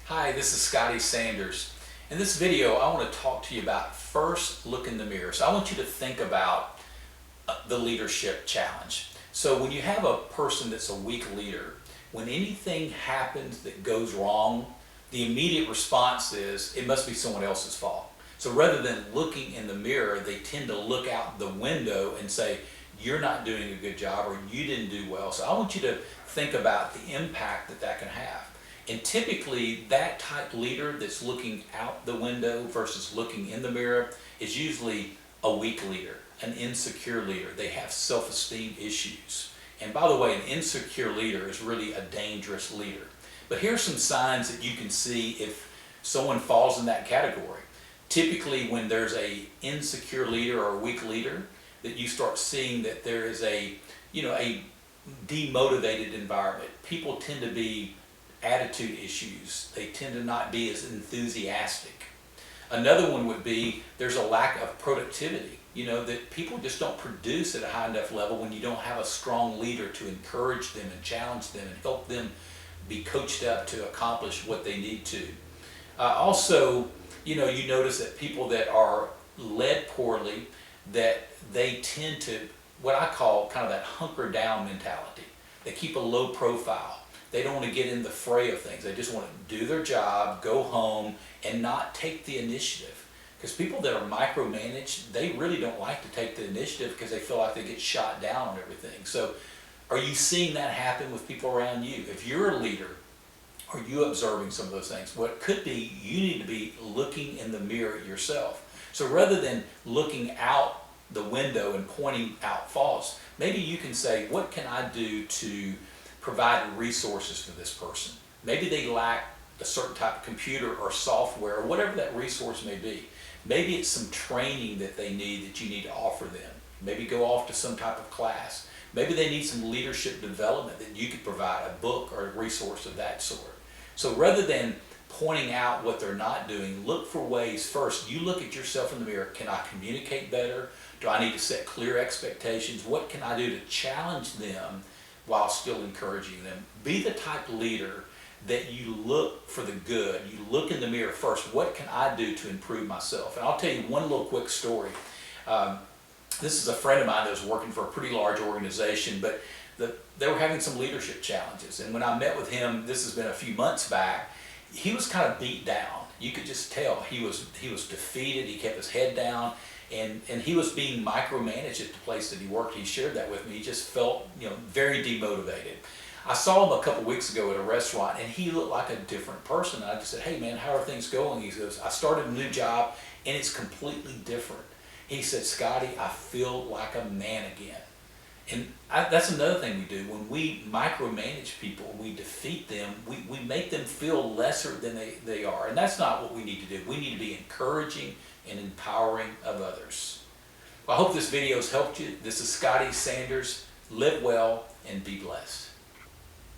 Hi, this is Scotty Sanders. In this video, I want to talk to you about first look in the mirror. So I want you to think about the leadership challenge. So when you have a person that's a weak leader, when anything happens that goes wrong, the immediate response is, it must be someone else's fault. So rather than looking in the mirror, they tend to look out the window and say, you're not doing a good job or you didn't do well. So I want you to think about the impact that that can have. And typically that type leader that's looking out the window versus looking in the mirror is usually a weak leader, an insecure leader. They have self-esteem issues. And by the way, an insecure leader is really a dangerous leader. But here's some signs that you can see if someone falls in that category. Typically when there's a insecure leader or a weak leader, that you start seeing that there is a demotivated environment. People tend to be attitude issues. They tend to not be as enthusiastic. Another one would be there's a lack of productivity. That people just don't produce at a high enough level when you don't have a strong leader to encourage them and challenge them and help them be coached up to accomplish what they need to. Also, you notice that people that are led poorly, that they tend to, what I call kind of that hunker down mentality. They keep a low profile. They don't want to get in the fray of things. They just want to do their job, go home, and not take the initiative. Because people that are micromanaged, they really don't like to take the initiative because they feel like they get shot down on everything. So are you seeing that happen with people around you? If you're a leader, are you observing some of those things? Well, it could be you need to be looking in the mirror yourself. So rather than looking out the window and pointing out faults, maybe you can say, what can I do to provide resources for this person? Maybe they lack a certain type of computer or software or whatever that resource may be. Maybe it's some training that they need that you need to offer them. Maybe go off to some type of class. Maybe they need some leadership development that you could provide, a book or a resource of that sort. So rather than pointing out what they're not doing, look for ways. First, you look at yourself in the mirror. Can I communicate better? Do I need to set clear expectations? What can I do to challenge them while still encouraging them? Be the type of leader that you look for the good. You look in the mirror first. What can I do to improve myself? And I'll tell you one little quick story. This is a friend of mine that was working for a pretty large organization, but they were having some leadership challenges. And when I met with him, this has been a few months back, he was kind of beat down. You could just tell he was defeated. He kept his head down. And he was being micromanaged at the place that he worked. He shared that with me. He just felt, very demotivated. I saw him a couple weeks ago at a restaurant, and he looked like a different person. And I just said, hey man, how are things going? He goes, I started a new job, and it's completely different. He said, Scotty, I feel like a man again. And that's another thing we do. When we micromanage people, we defeat them, we make them feel lesser than they are. And that's not what we need to do. We need to be encouraging and empowering of others. Well, I hope this video has helped you. This is Scotty Sanders. Live well and be blessed.